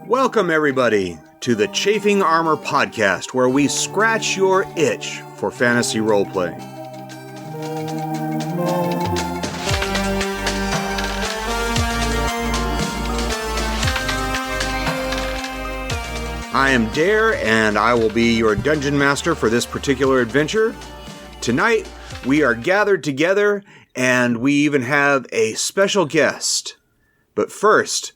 Welcome, everybody, to the Chafing Armor podcast, where we scratch your itch for fantasy roleplaying. I am Dare, and I will be your dungeon master for this particular adventure. Tonight, we are gathered together, and we even have a special guest. But first,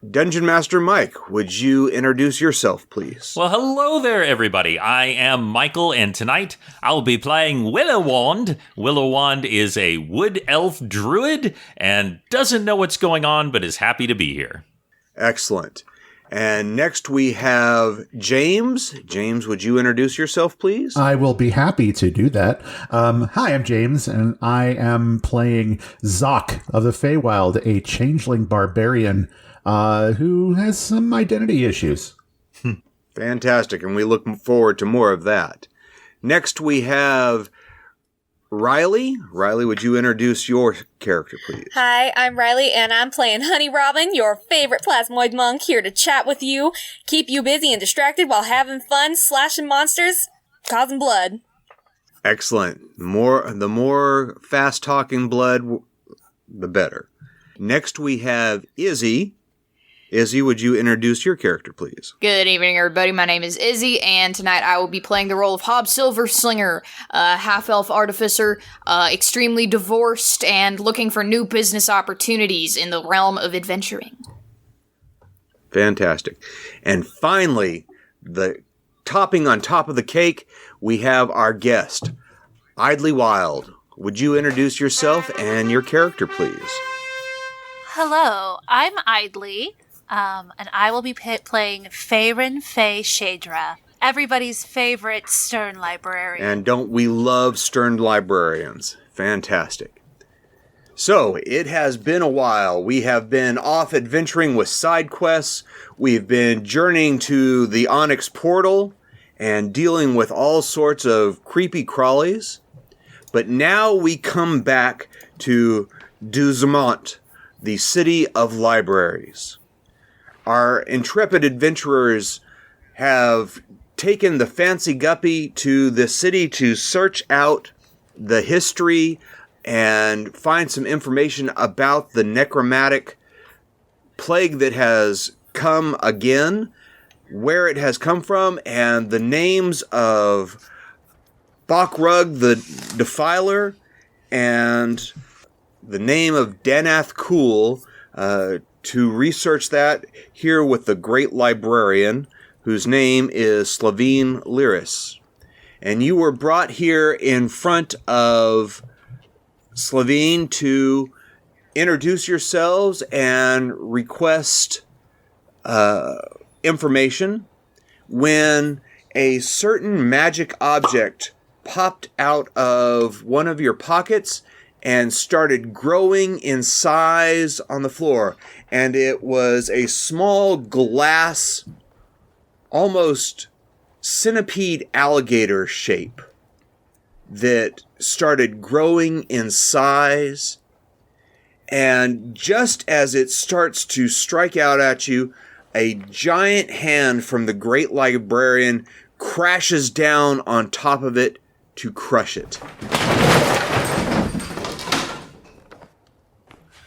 Dungeon Master Mike, would you introduce yourself, please? Well, hello there, everybody. I am Michael, and tonight I'll be playing Willowand. Willowand is a wood elf druid and doesn't know what's going on, but is happy to be here. Excellent. And next we have James. James, would you introduce yourself, please? I will be happy to do that. Hi, I'm James, and I am playing Xok of the Feywild, a changeling barbarian who has some identity issues. Fantastic, and we look forward to more of that. Next we have Riley. Riley, would you introduce your character, please? Hi, I'm Riley, and I'm playing Honey Robin, your favorite Plasmoid monk, here to chat with you, keep you busy and distracted while having fun, slashing monsters, causing blood. Excellent. The more fast-talking blood, the better. Next we have Izzy. Izzy, would you introduce your character, please? Good evening, everybody. My name is Izzy, and tonight I will be playing the role of Hob Silver-Slinger, a half-elf artificer, extremely divorced and looking for new business opportunities in the realm of adventuring. Fantastic. And finally, the topping on top of the cake, we have our guest, Idlywylde. Would you introduce yourself and your character, please? Hello, I'm Idly. And I will be playing Faerun Faye Shadra, everybody's favorite stern librarian. And don't we love stern librarians? Fantastic. So, it has been a while. We have been off adventuring with side quests. We've been journeying to the Onyx portal and dealing with all sorts of creepy crawlies. But now we come back to Duzamont, the city of libraries. Our intrepid adventurers have taken the Fancy Guppy to the city to search out the history and find some information about the necromantic plague that has come again, where it has come from, and the names of Bakrug the Defiler and the name of Danath Cool, to research that here with the great librarian, whose name is Slavine Lyris. And you were brought here in front of Slavine to introduce yourselves and request information when a certain magic object popped out of one of your pockets and started growing in size on the floor. And it was a small glass, almost centipede alligator shape that started growing in size. And just as it starts to strike out at you, a giant hand from the great librarian crashes down on top of it to crush it.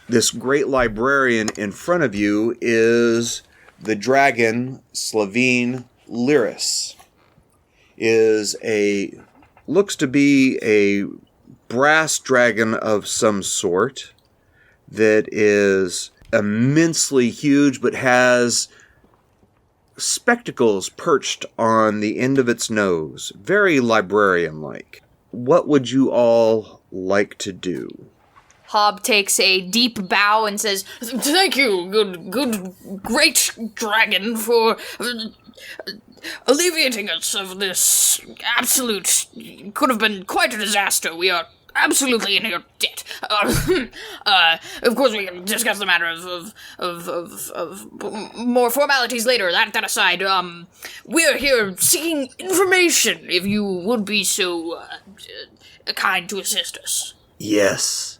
This great librarian in front of you is the dragon Slavine Lyris. Looks to be a brass dragon of some sort that is immensely huge but has spectacles perched on the end of its nose. Very librarian-like. What would you all like to do? Hob takes a deep bow and says, "Thank you, great dragon, for alleviating us of this could have been quite a disaster. We are absolutely in your debt. Of course, we can discuss the matter of more formalities later. That aside, we're here seeking information. If you would be so kind to assist us." Yes,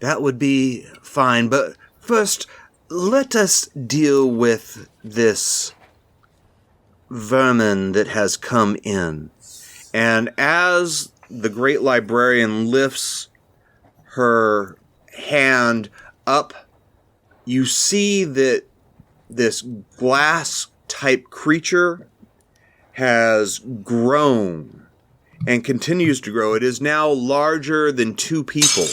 that would be fine, but first, let us deal with this vermin that has come in. And as the great librarian lifts her hand up, you see that this glass-type creature has grown and continues to grow. It is now larger than 2 people.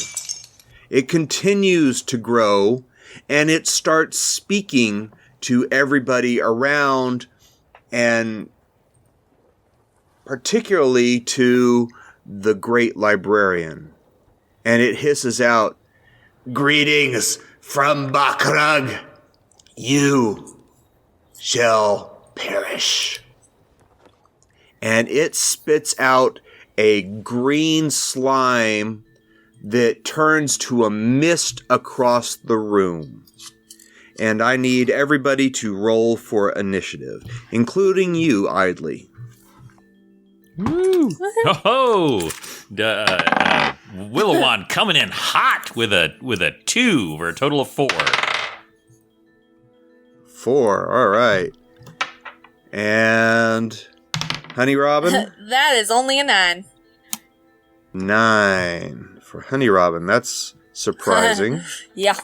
It continues to grow, and it starts speaking to everybody around, and particularly to the great librarian. And it hisses out, "Greetings from Bakrug. You shall perish." And it spits out a green slime that turns to a mist across the room. And I need everybody to roll for initiative, including you, Idly. Woo! Ho-ho! Willowand coming in hot with a 2 for a total of 4. 4, all right. And Honey Robin? That is only a 9. 9 for Honey Robin. That's surprising. Yeah.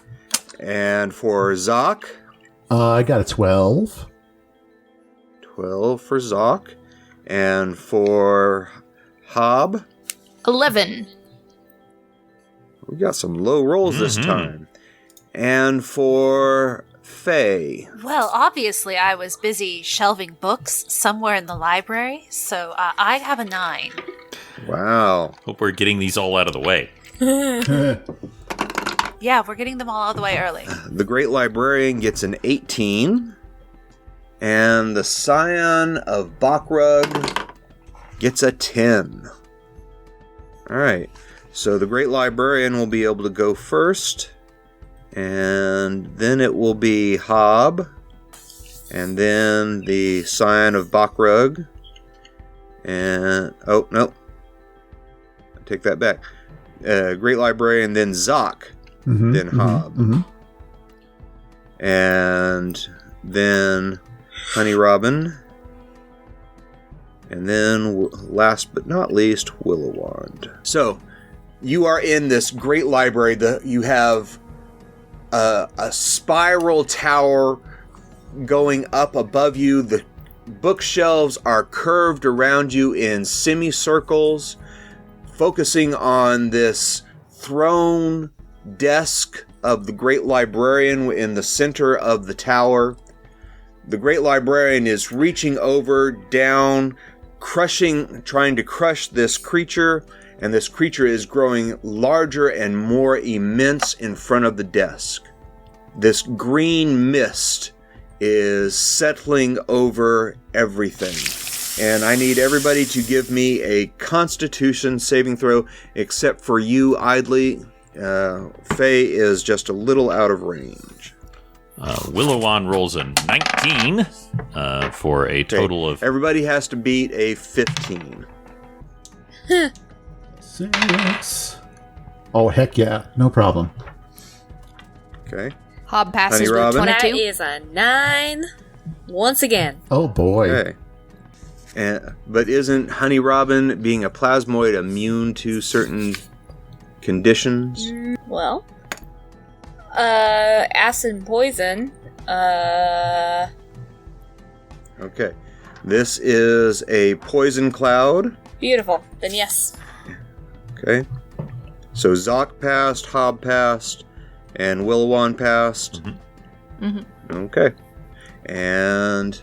And for Xok? I got a 12. 12 for Xok. And for Hob? 11. We got some low rolls this time. And for Faye? Well, obviously, I was busy shelving books somewhere in the library, so I have a 9. Wow. Hope we're getting these all out of the way. Yeah, we're getting them all out of the way early. The Great Librarian gets an 18. And the Scion of Bakrug gets a 10. Alright. So the Great Librarian will be able to go first. And then it will be Hob. And then the Scion of Bakrug. And... oh, no. I take that back. Great Librarian, then Xok. Then Hob. And then Honey Robin. And then, last but not least, Willowand. So, you are in this great library. You have a spiral tower going up above you. The bookshelves are curved around you in semicircles, focusing on this throne desk of the great librarian in the center of the tower. The great librarian is reaching over, down, trying to crush this creature, and this creature is growing larger and more immense in front of the desk. This green mist is settling over everything. And I need everybody to give me a Constitution saving throw, except for you, Idly. Faye is just a little out of range. Willowand rolls a 19 for a total of... Everybody has to beat a 15. 6. Oh, heck yeah. No problem. Okay. Hob passes Honey with Robin? 22. That is a 9 once again. Oh, boy. Okay. But isn't Honey Robin, being a plasmoid, immune to certain conditions? Well, acid and poison. Okay. This is a poison cloud. Beautiful. Then yes. Okay. So Xok passed, Hob passed, and Willowand passed. Okay. And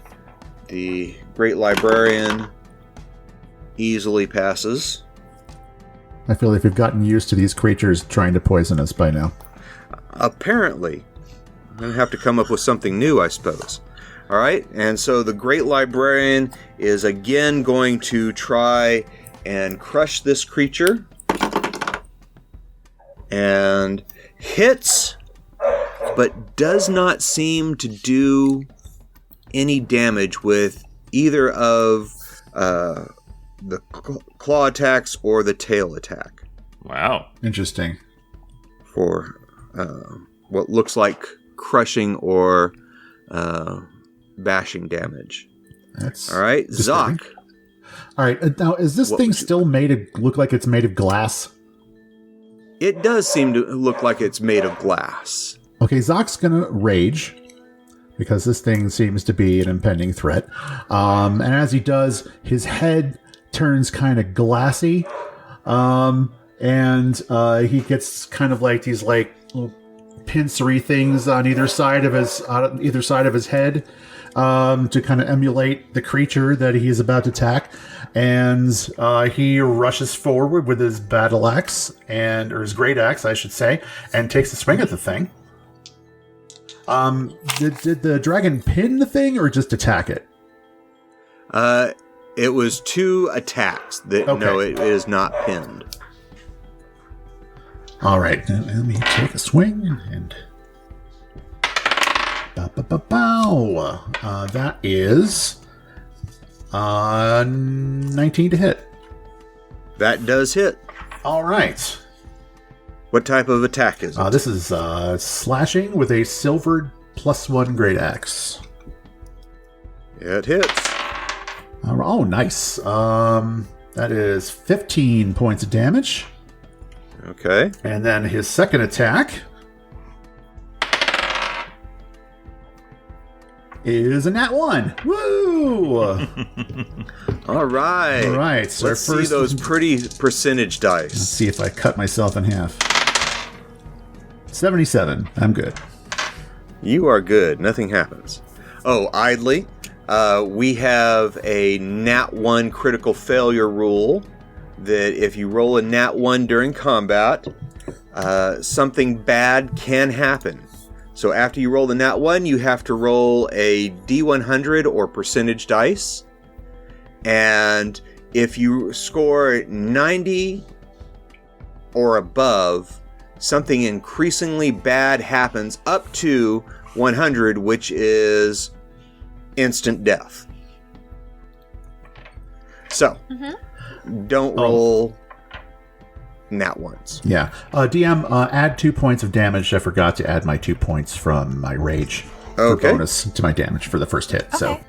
the Great Librarian easily passes. I feel like we've gotten used to these creatures trying to poison us by now. Apparently. I'm going to have to come up with something new, I suppose. All right. And so the Great Librarian is again going to try and crush this creature. And hits, but does not seem to do any damage with either of the claw attacks or the tail attack. Wow. Interesting. For what looks like crushing or bashing damage. That's all right, disturbing. Xok. All right, now is this thing still look like it's made of glass? It does seem to look like it's made of glass. Okay, Zok's gonna rage because this thing seems to be an impending threat. And as he does, his head turns kind of glassy, and he gets kind of like these like little pincery things on either side of his head, to kind of emulate the creature that he is about to attack. And he rushes forward with his battle axe, or his great axe, I should say, and takes a swing at the thing. Did the dragon pin the thing or just attack it? It was 2 attacks. No, it is not pinned. All right, let me take a swing and. Bow. That is 19 to hit. That does hit. All right. What type of attack is it? This is slashing with a silver +1 great axe. It hits. Oh, nice. That is 15 points of damage. Okay. And then his second attack is a nat 1. Woo! All right. All right. So let's see those pretty percentage dice. Let's see if I cut myself in half. 77. I'm good. You are good. Nothing happens. Oh, Idly. We have a nat 1 critical failure rule that if you roll a nat 1 during combat, something bad can happen. So after you roll the nat 1, you have to roll a D100 or percentage dice. And if you score 90 or above, something increasingly bad happens up to 100, which is instant death. So, don't roll nat ones. Yeah. DM, add 2 points of damage. I forgot to add my 2 points from my rage for bonus to my damage for the first hit. So,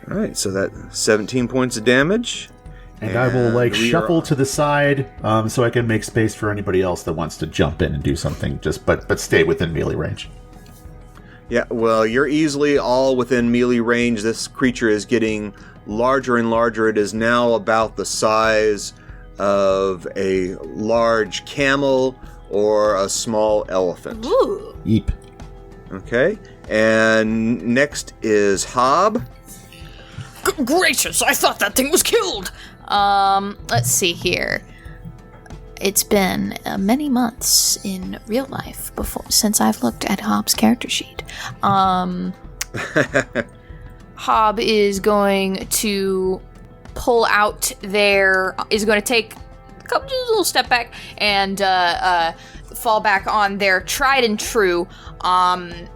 all right. So that 17 points of damage. And I will shuffle to the side, so I can make space for anybody else that wants to jump in and do something. But stay within melee range. Yeah. Well, you're easily all within melee range. This creature is getting larger and larger. It is now about the size of a large camel or a small elephant. Ooh. Yeep. Okay. And next is Hob. Gracious, I thought that thing was killed! Let's see here. It's been many months in real life since I've looked at Hob's character sheet. Hob is going to pull out is going to take a little step back and fall back on their tried and true.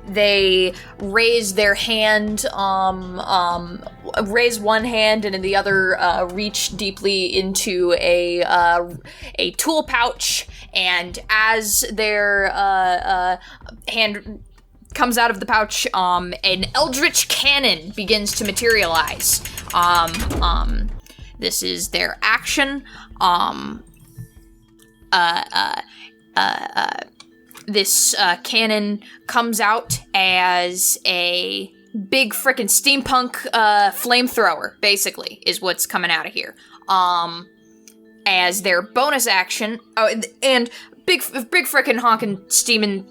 They raise their hand, raise one hand, and in the other reach deeply into a tool pouch. And as their hand comes out of the pouch, an eldritch cannon begins to materialize. This is their action. This cannon comes out as a big frickin' steampunk flamethrower, basically, is what's coming out of here. As their bonus action, and big frickin' honkin' steaming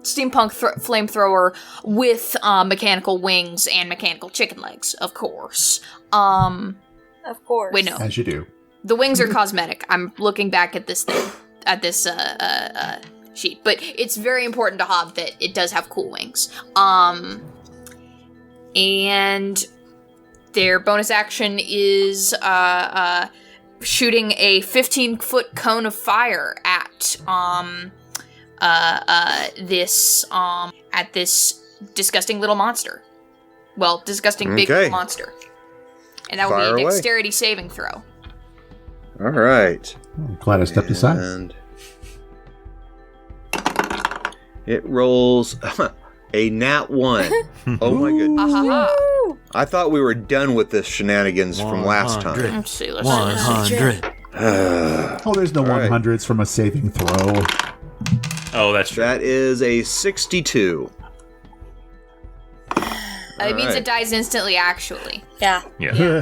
steampunk flamethrower with mechanical wings and mechanical chicken legs, of course. Of course. Wait, no. As you do. The wings are cosmetic. I'm looking back at this thing, at this sheet, but it's very important to Hob that it does have cool wings. And their bonus action is shooting a 15-foot cone of fire at this disgusting little monster. Well, disgusting big little monster. And that will be a dexterity saving throw. All right. I'm glad I stepped aside. And It rolls a nat 1. Oh my goodness. Woo! I thought we were done with this shenanigans from last 100. time. Let's see. 100. Oh, there's no right. 100s from a saving throw. Oh, that's true. That is a 62. It means right. it dies instantly, actually. Yeah. Yeah.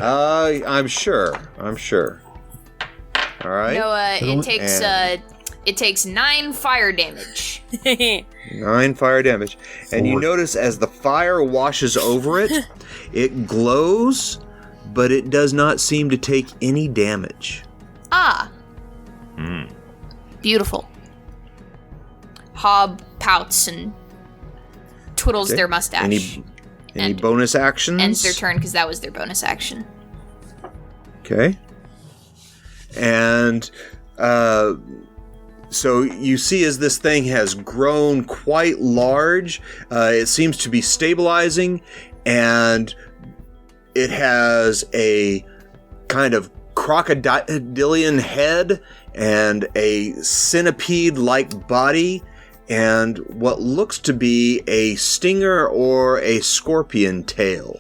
I'm sure. All right. No, It'll- it takes 9 fire damage. 9 fire damage. And you 4. notice as the fire washes over it, it glows, but it does not seem to take any damage. Ah. Beautiful. Hob pouts and twiddles Okay. their mustache. Any And bonus actions? ends their turn because that was their bonus action. Okay. And so you see as this thing has grown quite large, it seems to be stabilizing, and it has a kind of crocodilian head and a centipede-like body and what looks to be a stinger or a scorpion tail.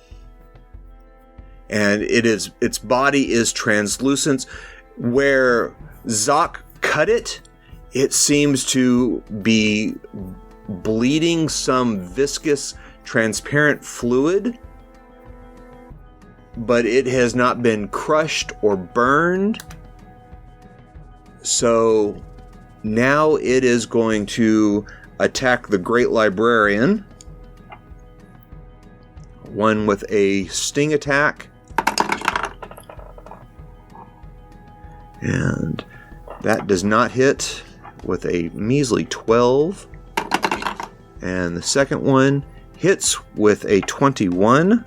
And its body is translucent. Where Xok cut it, it seems to be bleeding some viscous, transparent fluid, but it has not been crushed or burned. So now it is going to attack the Great Librarian. One with a sting attack. And that does not hit with a measly 12. And the second one hits with a 21.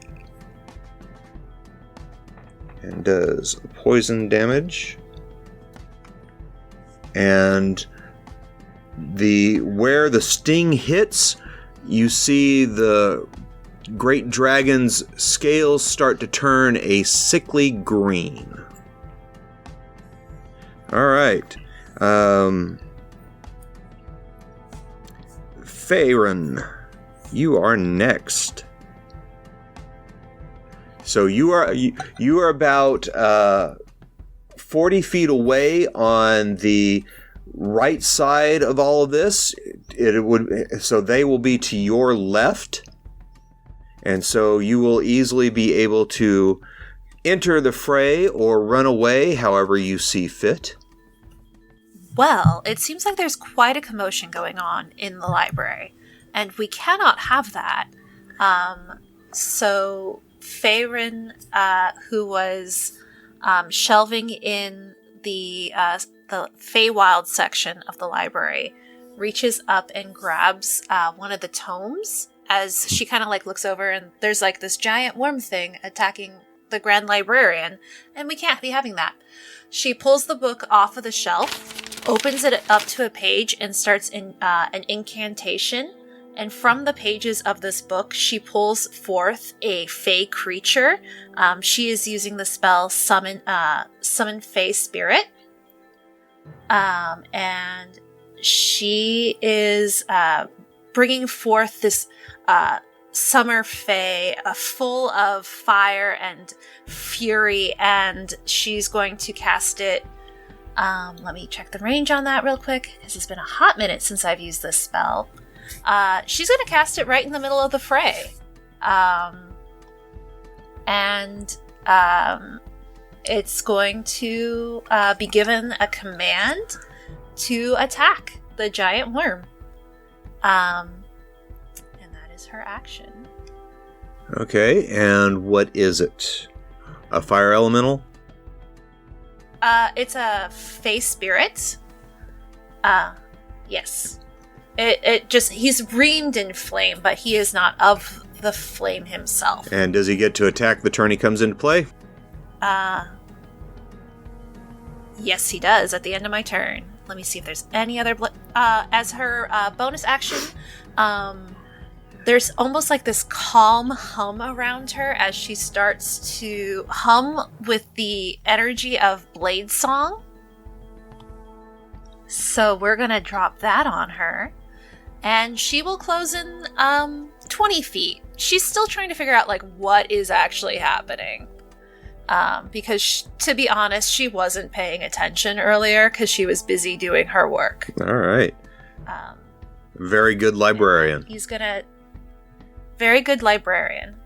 And does poison damage. And where the sting hits, you see the great dragon's scales start to turn a sickly green. All right. Faerun, you are next. So you are about 40 feet away on the right side of all of this. So they will be to your left, and so you will easily be able to enter the fray or run away, however you see fit. Well, it seems like there's quite a commotion going on in the library, and we cannot have that. So Faerun, who was shelving in the Feywild section of the library, reaches up and grabs one of the tomes as she kind of like looks over, and there's like this giant worm thing attacking the Grand Librarian, and we can't be having that. She pulls the book off of the shelf, opens it up to a page, and starts an incantation. And from the pages of this book, she pulls forth a fey creature. She is using the spell Summon Fey Spirit. And she is bringing forth this summer fey full of fire and fury, and she's going to cast it. Let me check the range on that real quick, because it's been a hot minute since I've used this spell. She's going to cast it right in the middle of the fray. And it's going to be given a command to attack the giant worm. And that is her action. Okay, and what is it? A fire elemental? It's a fey spirit. Yes. It just, he's reamed in flame, but he is not of the flame himself. And does he get to attack the turn he comes into play? Yes, he does at the end of my turn. Let me see if there's any other as her bonus action, there's almost like this calm hum around her as she starts to hum with the energy of Blade Song. So we're gonna drop that on her. and she will close in 20 feet. She's still trying to figure out like what is actually happening. Because to be honest, she wasn't paying attention earlier because she was busy doing her work. All right. Very good librarian. He's gonna... Very good librarian.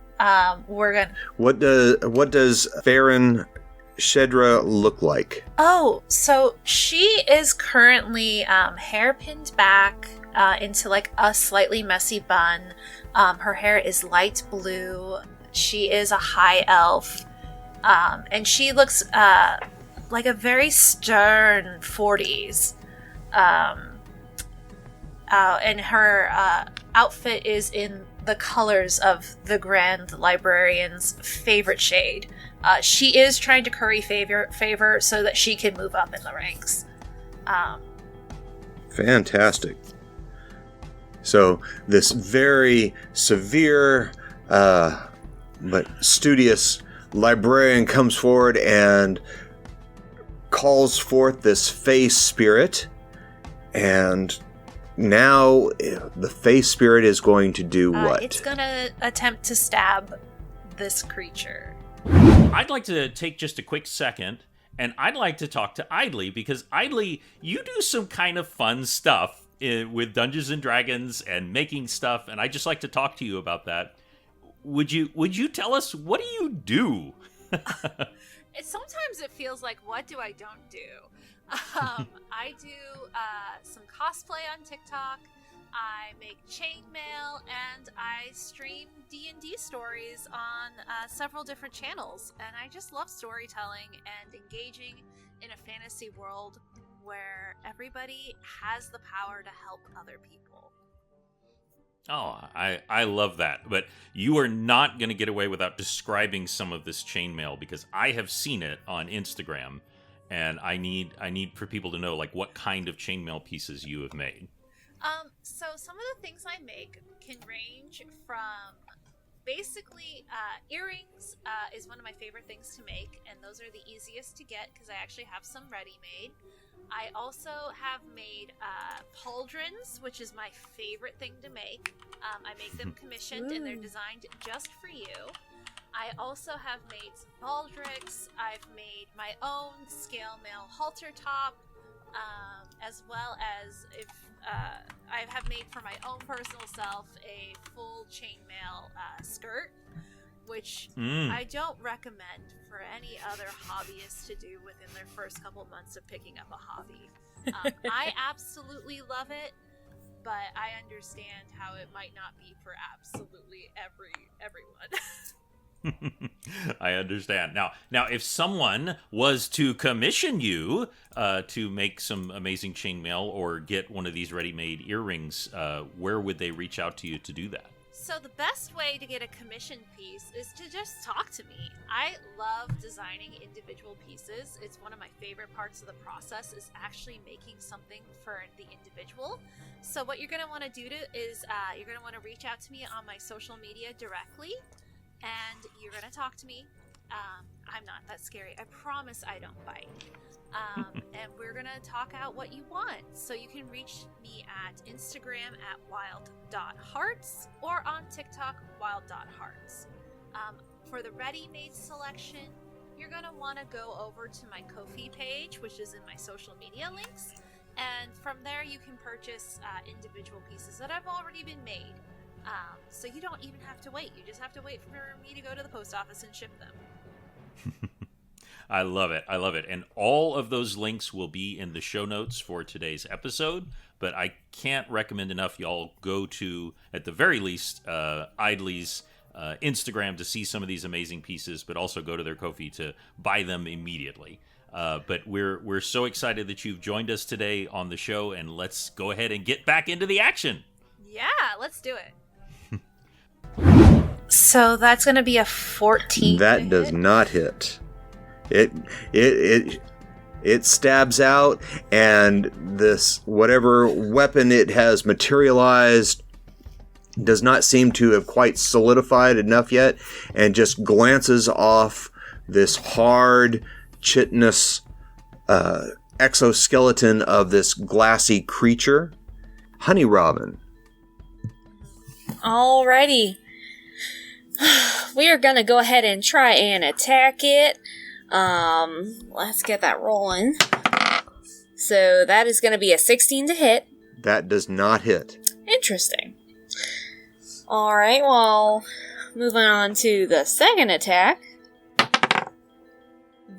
We're gonna... What does Farron Shedra look like? Oh, so she is currently hairpinned back into like a slightly messy bun. Her hair is light blue. She is a high elf. And she looks like a very stern 40s. And her outfit is in the colors of the Grand Librarian's favorite shade. She is trying to curry favor so that she can move up in the ranks. Fantastic. So this very severe but studious librarian comes forward and calls forth this face spirit, and now the face spirit is going to do what? It's going to attempt to stab this creature. I'd like to take just a quick second, and I'd like to talk to Idly, because Idly, you do some kind of fun stuff with Dungeons and Dragons and making stuff, and I'd just like to talk to you about that. Would you tell us, what do you do? Sometimes it feels like, what do I don't do? I do some cosplay on TikTok. I make chainmail, and I stream D&D stories on several different channels. And I just love storytelling and engaging in a fantasy world where everybody has the power to help other people. Oh, I love that. But you are not going to get away without describing some of this chainmail, because I have seen it on Instagram, and I need for people to know like what kind of chainmail pieces you have made. So some of the things I make can range from basically earrings is one of my favorite things to make, and those are the easiest to get because I actually have some ready-made. I also have made pauldrons, which is my favorite thing to make. I make them commissioned, and they're designed just for you. I also have made some baldricks. I've made my own scale mail halter top, as well as I have made for my own personal self a full chainmail skirt, which I don't recommend for any other hobbyists to do within their first couple months of picking up a hobby. I absolutely love it, but I understand how it might not be for absolutely everyone. I understand. Now, if someone was to commission you to make some amazing chainmail or get one of these ready-made earrings, where would they reach out to you to do that? So the best way to get a commission piece is to just talk to me. I love designing individual pieces. It's one of my favorite parts of the process is actually making something for the individual. So what you're going to want to do is you're going to want to reach out to me on my social media directly, and you're going to talk to me. I'm not that scary. I promise I don't bite. And we're going to talk out what you want. So you can reach me at Instagram at wild.hearts or on TikTok wild.hearts. For the ready-made selection, you're going to want to go over to my Ko-fi page, which is in my social media links. And from there, you can purchase individual pieces that have already been made. So you don't even have to wait. You just have to wait for me to go to the post office and ship them. I love it. I love it. And all of those links will be in the show notes for today's episode. But I can't recommend enough y'all go to, at the very least, Idly's Instagram to see some of these amazing pieces, but also go to their Ko-fi to buy them immediately. But we're so excited that you've joined us today on the show, and let's go ahead and get back into the action. Yeah, let's do it. So that's going to be a 14. That does not hit. It stabs out, and this whatever weapon it has materialized does not seem to have quite solidified enough yet, and just glances off this hard, chitinous exoskeleton of this glassy creature. Honey Robin, Alrighty. We are gonna go ahead and try and attack it. Let's get that rolling. So that is gonna be a 16 to hit. That does not hit. Interesting. Alright, well, moving on to the second attack.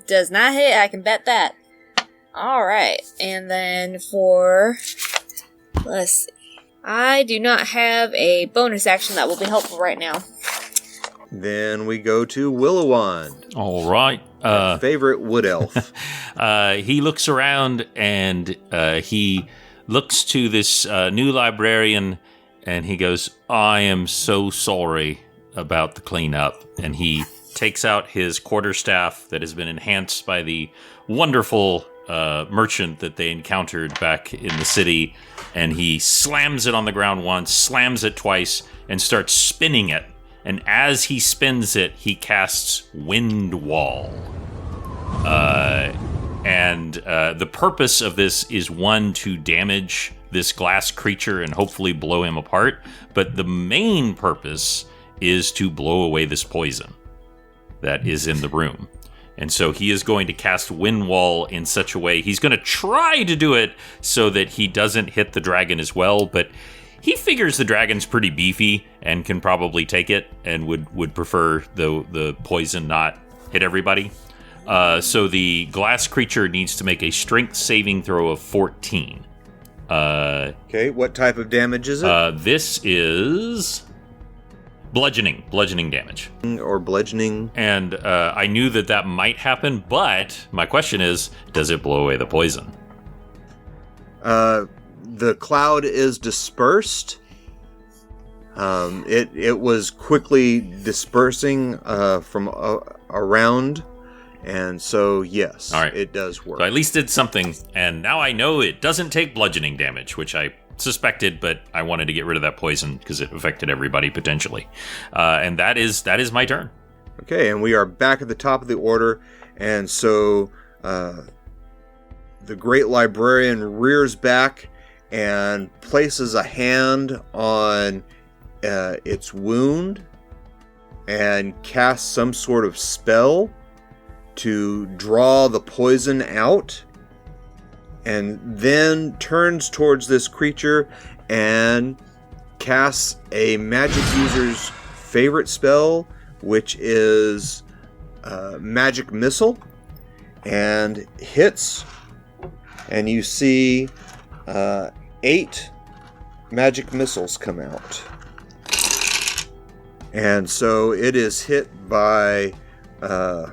Does not hit, I can bet that. Alright, and then for... let's see. I do not have a bonus action that will be helpful right now. Then we go to Willowand. All right. Favorite wood elf. He looks around and he looks to this new librarian and he goes, I am so sorry about the cleanup. And he takes out his quarterstaff that has been enhanced by the wonderful merchant that they encountered back in the city. And he slams it on the ground once, slams it twice, and starts spinning it. And as he spins it, he casts Wind Wall. And the purpose of this is, one, to damage this glass creature and hopefully blow him apart. But the main purpose is to blow away this poison that is in the room. And so he is going to cast Wind Wall in such a way. He's going to try to do it so that he doesn't hit the dragon as well, but he figures the dragon's pretty beefy and can probably take it and would prefer the poison not hit everybody. So the glass creature needs to make a strength saving throw of 14. Okay, what type of damage is it? This is bludgeoning damage. Or bludgeoning. And I knew that might happen, but my question is, does it blow away the poison? The cloud is dispersed. It was quickly dispersing from around, and so yes, all right. It does work. So I at least did something, and now I know it doesn't take bludgeoning damage, which I suspected, but I wanted to get rid of that poison because it affected everybody potentially. And that is my turn. Okay, and we are back at the top of the order, and so the great librarian rears back and places a hand on its wound and casts some sort of spell to draw the poison out, and then turns towards this creature and casts a magic user's favorite spell, which is Magic Missile, and hits, and you see 8 magic missiles come out. And so it is hit by a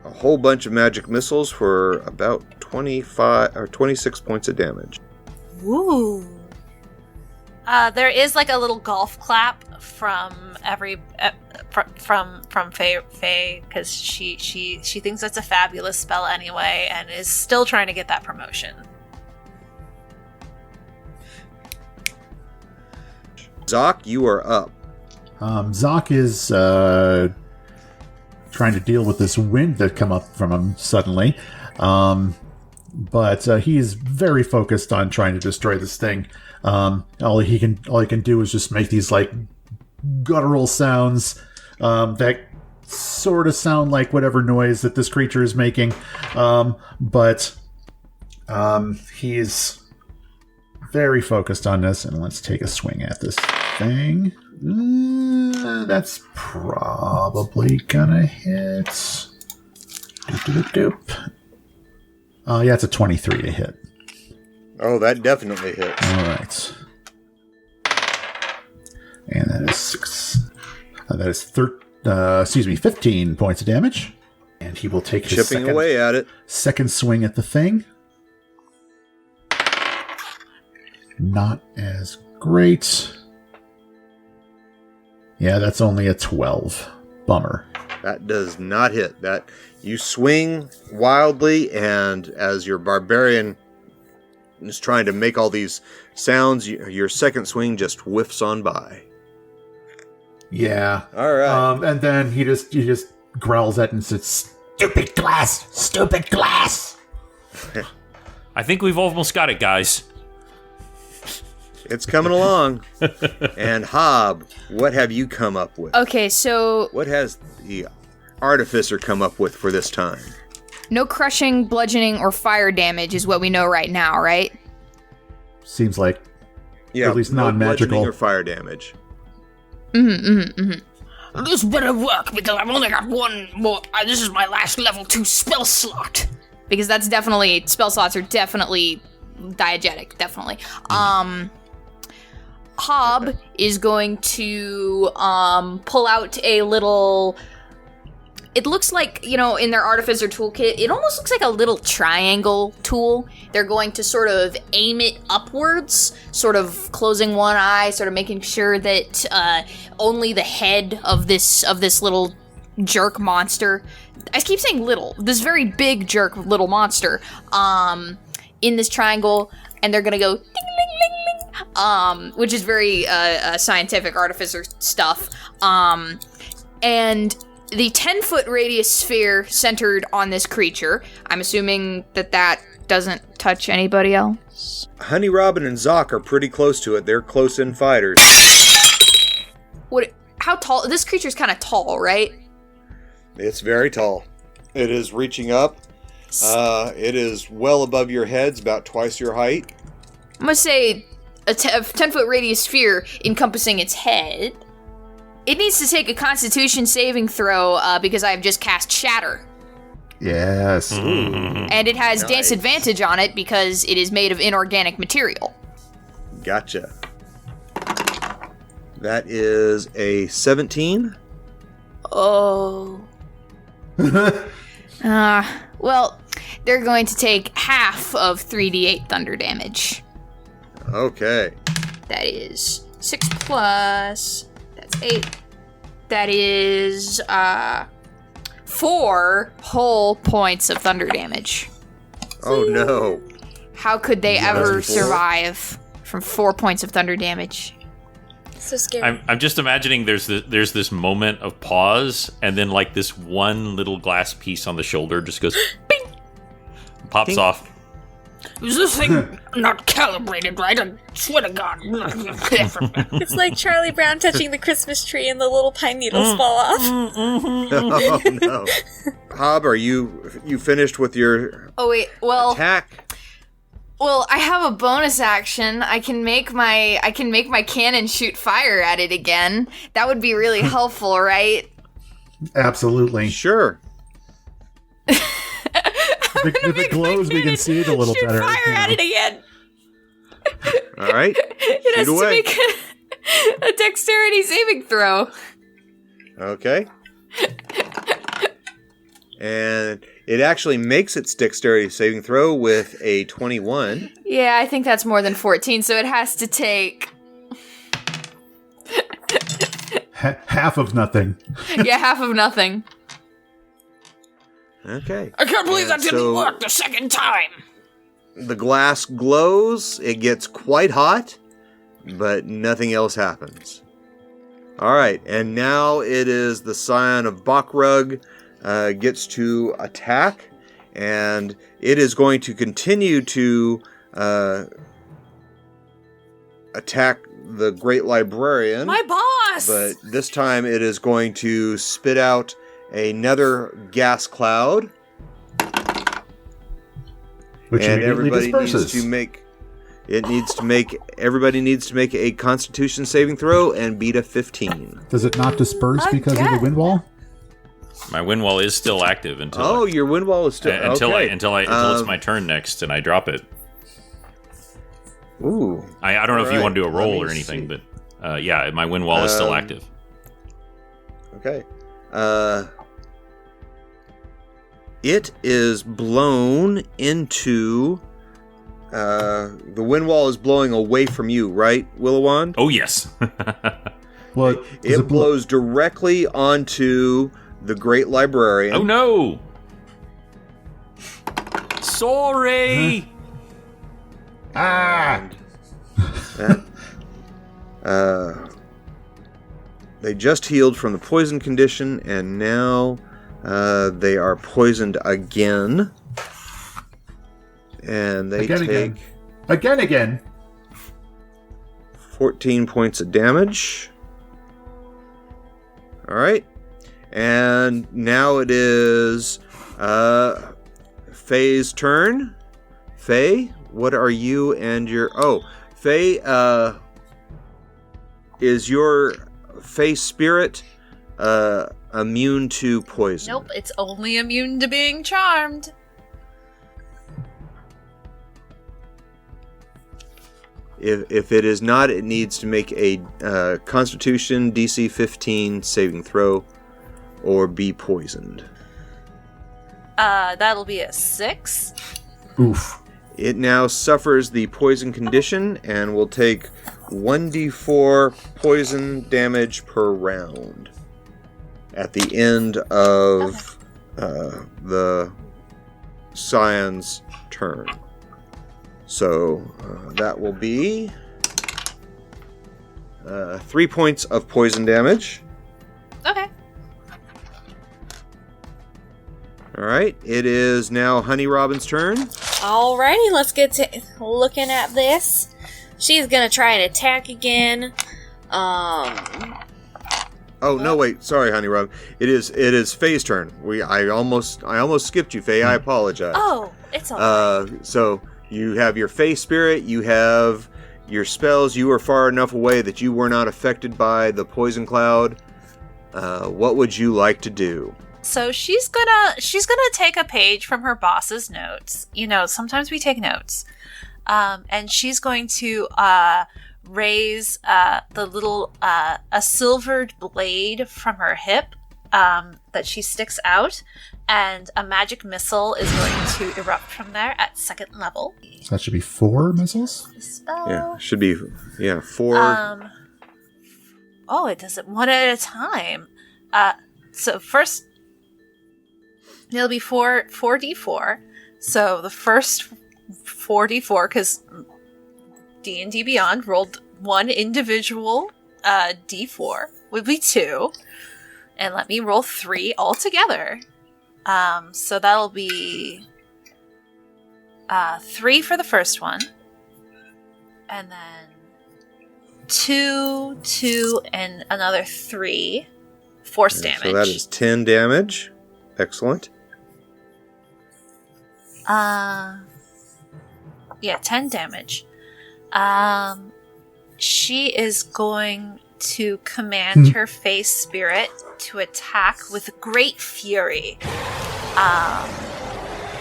whole bunch of magic missiles for about 25 or 26 points of damage. Ooh. There is like a little golf clap from every from Faye because she thinks that's a fabulous spell anyway and is still trying to get that promotion. Xok, you are up. Xok is trying to deal with this wind that come up from him suddenly. But he is very focused on trying to destroy this thing. All he can do is just make these like guttural sounds that sort of sound like whatever noise that this creature is making. But he's very focused on this, and let's take a swing at this thing. That's probably gonna hit. Doop. Yeah, it's a 23 to hit. Oh, that definitely hits. All right. And that is 6. That is 15 points of damage. And he will take his chipping away at it. Second swing at the thing. Not as great. Yeah, that's only a 12. Bummer. That does not hit. That you swing wildly, and as your barbarian is trying to make all these sounds, your second swing just whiffs on by. Yeah. All right. And then he just growls at it and says, "Stupid glass! Stupid glass!" I think we've almost got it, guys. It's coming along. And Hob, what have you come up with? Okay, so What has the Artificer come up with for this time? no crushing, bludgeoning, or fire damage is what we know right now, right? Seems like Yeah, at least no non-magical. bludgeoning or fire damage. This better work because I've only got one more. This is my last level 2 spell slot. Because that's definitely, spell slots are definitely diegetic, definitely. Hob is going to pull out a little... It looks like, in their Artificer toolkit, it almost looks like a little triangle tool. They're going to sort of aim it upwards, sort of closing one eye, sort of making sure that only the head of this little jerk monster, I keep saying little, this very big jerk little monster, in this triangle, and they're gonna go ding-ling-ling-ling, which is very scientific Artificer stuff, and the 10-foot radius sphere centered on this creature. I'm assuming that doesn't touch anybody else. Honey Robin and Xok are pretty close to it. They're close-in fighters. How tall? This creature's kind of tall, right? It's very tall. It is reaching up. It is well above your heads, about twice your height. I'm gonna say a 10-foot radius sphere encompassing its head. It needs to take a Constitution saving throw because I have just cast Shatter. Yes. And it has Nice. disadvantage on it because it is made of inorganic material. Gotcha. That is a 17. Oh. Well, they're going to take half of 3d8 thunder damage. Okay. That is 6 plus... That's 8. That is 4 whole points of thunder damage. Oh no. How could they Just ever 4? survive from 4 points of thunder damage? So scary. I'm just imagining there's this moment of pause, and then like this one little glass piece on the shoulder just goes bing, pops Ding. off. Is this thing not calibrated right? I swear to God. It's like Charlie Brown touching the Christmas tree and the little pine needles fall off. Oh no. Hob, are you finished with your Oh wait, well, attack? well, I have a bonus action. I can make my cannon shoot fire at it again. That would be really helpful, right? Absolutely. Sure. If it glows, we can see it a little shoot better. fire at it again. All right. It has Shoot away. to make a dexterity saving throw. Okay. And it actually makes its dexterity saving throw with a 21. Yeah, I think that's more than 14, so it has to take Half of nothing. half of nothing. Okay. I can't believe that didn't So- work the second time. The glass glows, it gets quite hot, but nothing else happens. Alright, and now it is the Scion of Bakrug gets to attack, and it is going to continue to attack the Great Librarian, My boss! but this time it is going to spit out another gas cloud. Which And immediately everybody disperses. everybody needs to make a Constitution saving throw and beat a 15. Does it not disperse because of the Again. wind wall? My wind wall is still active until Oh, your wind wall is still until okay. until it's my turn next and I drop it. Ooh. I don't know if you Alright, want to do a let roll me or anything, see. but yeah, my wind wall is still active. Okay. It is blown into. The wind wall is blowing away from you, right, Willowand? Oh yes. Well, does It blows directly onto the Great Librarian. Oh no. Sorry. Ah! They just healed from the poison condition, and now they are poisoned again. And they Again. take. Again. 14 points of damage. All right. And now it is Faye's turn. Faye, what are you and your... Oh, Faye, is your Faye spirit immune to poison? Nope, it's only immune to being charmed. If it is not, it needs to make a Constitution DC 15 saving throw or be poisoned. That'll be a 6. Oof. It now suffers the poison condition and will take 1d4 poison damage per round at the end of the Scion's turn. So that will be 3 points of poison damage. Okay. All right, it is now Honey Robin's turn. Alrighty, let's get to looking at this. She's gonna try and attack again. Oh no, wait, sorry, Honey Robin. It is Faye's turn. I almost skipped you, Faye. I apologize. Oh, it's all right. So you have your Faye spirit. You have your spells. You are far enough away that you were not affected by the poison cloud. What would you like to do? So she's gonna take a page from her boss's notes. You know, sometimes we take notes. And she's going to raise the little a silvered blade from her hip that she sticks out, and a magic missile is going to erupt from there at 2nd level. So that should be 4 missiles? Spell. Yeah, should be 4. Oh, it does it one at a time. So first it'll be 4d4. So the first 4d4, because D&D Beyond rolled one individual d4, would be 2. And let me roll 3 altogether. So that'll be 3 for the first one. And then 2, 2, and another 3 force damage. So that is 10 damage. Excellent. Yeah, 10 damage. She is going to command her face spirit to attack with great fury.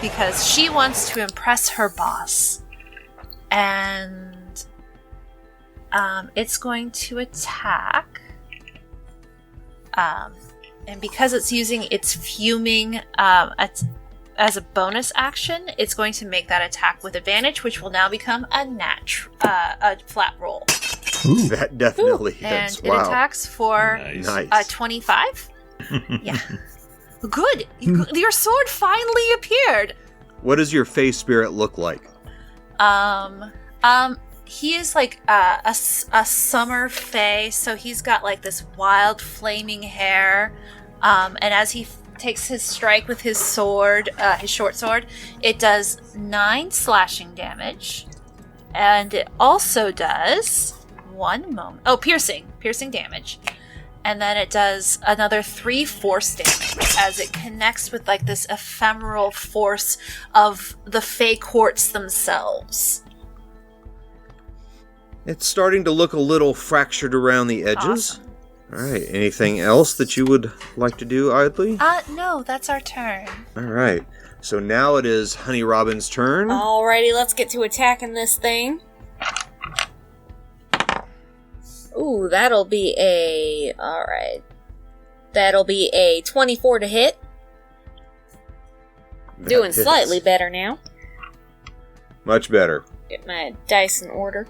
Because she wants to impress her boss. And it's going to attack. And because it's using its fuming as a bonus action, it's going to make that attack with advantage, which will now become a flat roll. Ooh. That definitely And hits. it Wow. attacks for Nice. 25. Yeah. Good. Your sword finally appeared. What does your Fae spirit look like? He is like a summer fae, so he's got like this wild flaming hair. And as he takes his strike with his sword, his short sword, it does 9 slashing damage. And it also does piercing damage. And then it does another 3 force damage as it connects with like this ephemeral force of the Fey courts themselves. It's starting to look a little fractured around the edges. Awesome. All right. Anything else that you would like to do, Idly? No, that's our turn. All right. So now it is Honey Robin's turn. Alrighty, let's get to attacking this thing. Ooh, that'll be a... Alright. That'll be a 24 to hit. That Doing hits. slightly better now. Much better. Get my dice in order.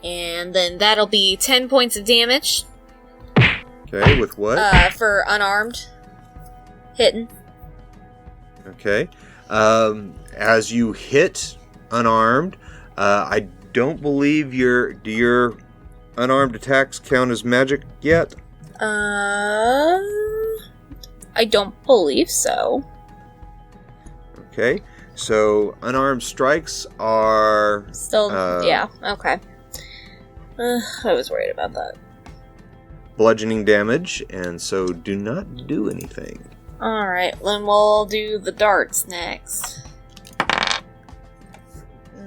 And then that'll be 10 points of damage. Okay, with what? For unarmed hitting. Okay. As you hit unarmed, I don't believe do your unarmed attacks count as magic yet? I don't believe so. Okay. So unarmed strikes are Still, yeah, okay. I was worried about that. Bludgeoning damage, and so do not do anything. Alright, then we'll do the darts next.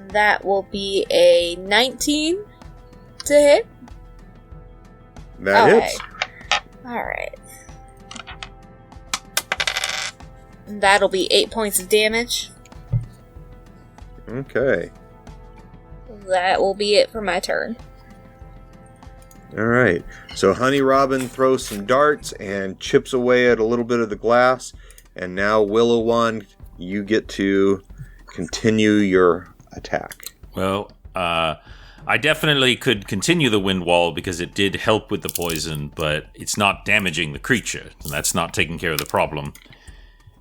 That will be a 19 to hit. That hits. Alright. That'll be 8 points of damage. Okay. That will be it for my turn. Alright. So Honey Robin throws some darts and chips away at a little bit of the glass. And now Willowand, you get to continue your attack. Well, I definitely could continue the wind wall because it did help with the poison, but it's not damaging the creature, and that's not taking care of the problem.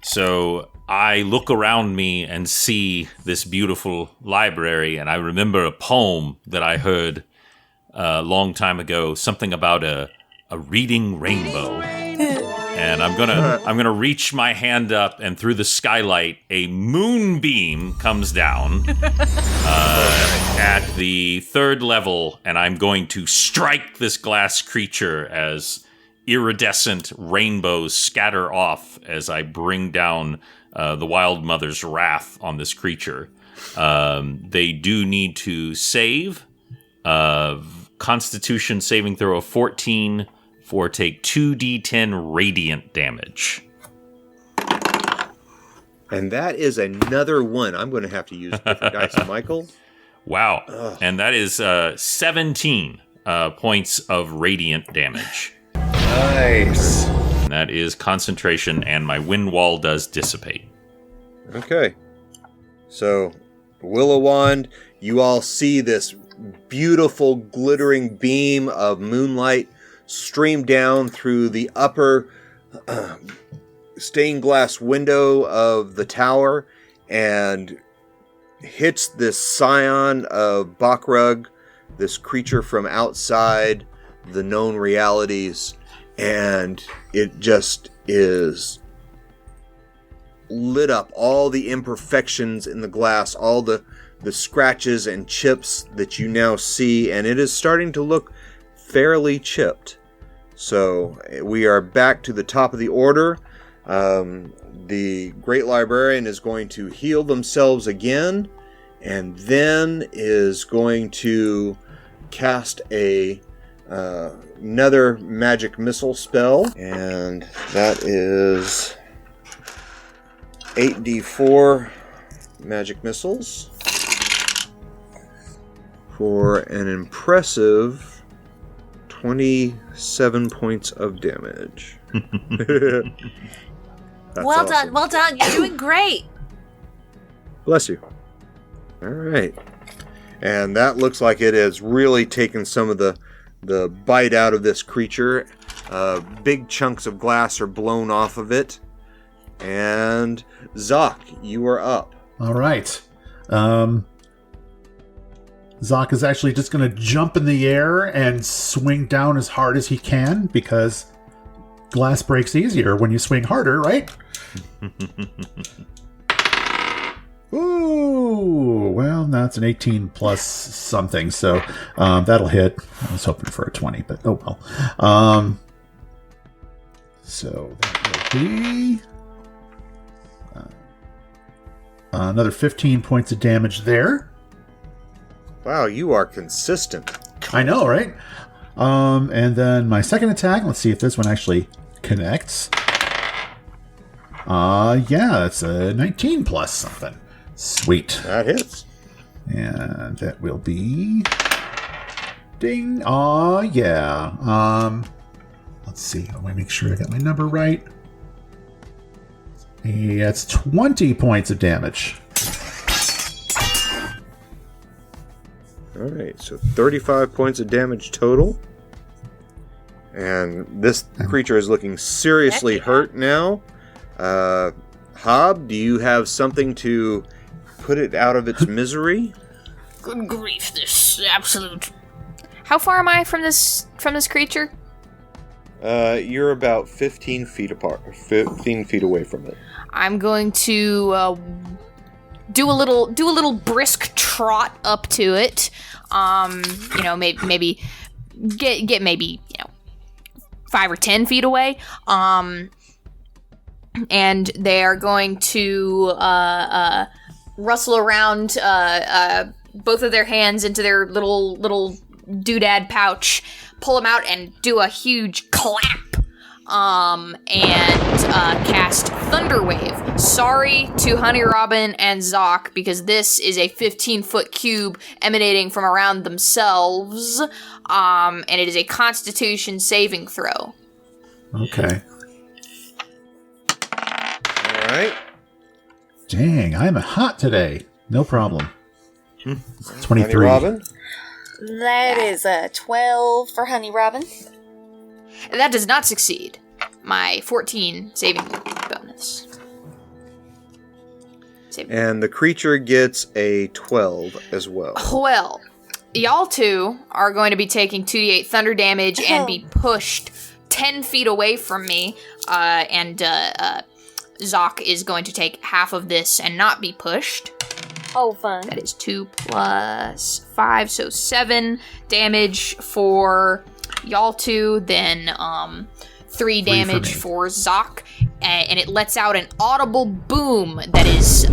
So I look around me and see this beautiful library, and I remember a poem that I heard a long time ago, something about a reading rainbow. And I'm gonna reach my hand up, and through the skylight, a moonbeam comes down at the 3rd level, and I'm going to strike this glass creature as iridescent rainbows scatter off as I bring down the Wild Mother's wrath on this creature. They do need to save. Constitution saving throw of 14 for take 2d10 radiant damage. And that is another one. I'm going to have to use different dice, Michael. Wow. Ugh. And that is 17 points of radiant damage. Nice. And that is concentration, and my wind wall does dissipate. Okay. So, Willowand, you all see this beautiful glittering beam of moonlight stream down through the upper stained glass window of the tower and hits this scion of Bakrug, this creature from outside the known realities, and it just is lit up. All the imperfections in the glass, all the scratches and chips that you now see, and it is starting to look fairly chipped. So we are back to the top of the order. The Great Librarian is going to heal themselves again, and then is going to cast another magic missile spell, and that is 8d4 magic missiles for an impressive 27 points of damage. Well done, well done. You're doing great. Bless you. All right. And that looks like it has really taken some of the bite out of this creature. Big chunks of glass are blown off of it. And Xok, you are up. All right. Xok is actually just going to jump in the air and swing down as hard as he can, because glass breaks easier when you swing harder, right? Ooh, well, that's an 18 plus something, so that'll hit. I was hoping for a 20, but oh well. So that will be another 15 points of damage there. Wow, you are consistent. I know, right? And then my second attack, let's see if this one actually connects. Yeah, it's a 19 plus something. Sweet. That hits. And that will be... Ding. Aw, yeah. Let's see. Let me make sure I got my number right. Yeah, it's 20 points of damage. All right, so 35 points of damage total. And this creature is looking seriously hurt now. Hob, do you have something to put it out of its misery? Good grief, this absolute. How far am I from this creature? You're about 15 feet apart, 15 feet away from it. I'm going to do a little brisk trot up to it. Maybe get maybe 5 or 10 feet away. And they are going to rustle around both of their hands into their little doodad pouch, pull them out, and do a huge clap. And cast Thunderwave. Sorry to Honey Robin and Xok, because this is a 15-foot cube emanating from around themselves, and it is a Constitution saving throw. Okay. All right. Dang, I'm hot today. No problem. 23. Honey Robin? That is a 12 for Honey Robin. That does not succeed. My 14 saving bonus. And the creature gets a 12 as well. Well, y'all two are going to be taking 2d8 thunder damage and be pushed 10 feet away from me. And Xok is going to take half of this and not be pushed. Oh, fun. That is 2 plus 5, so 7 damage for y'all two, then 3 damage for Xok, and it lets out an audible boom that is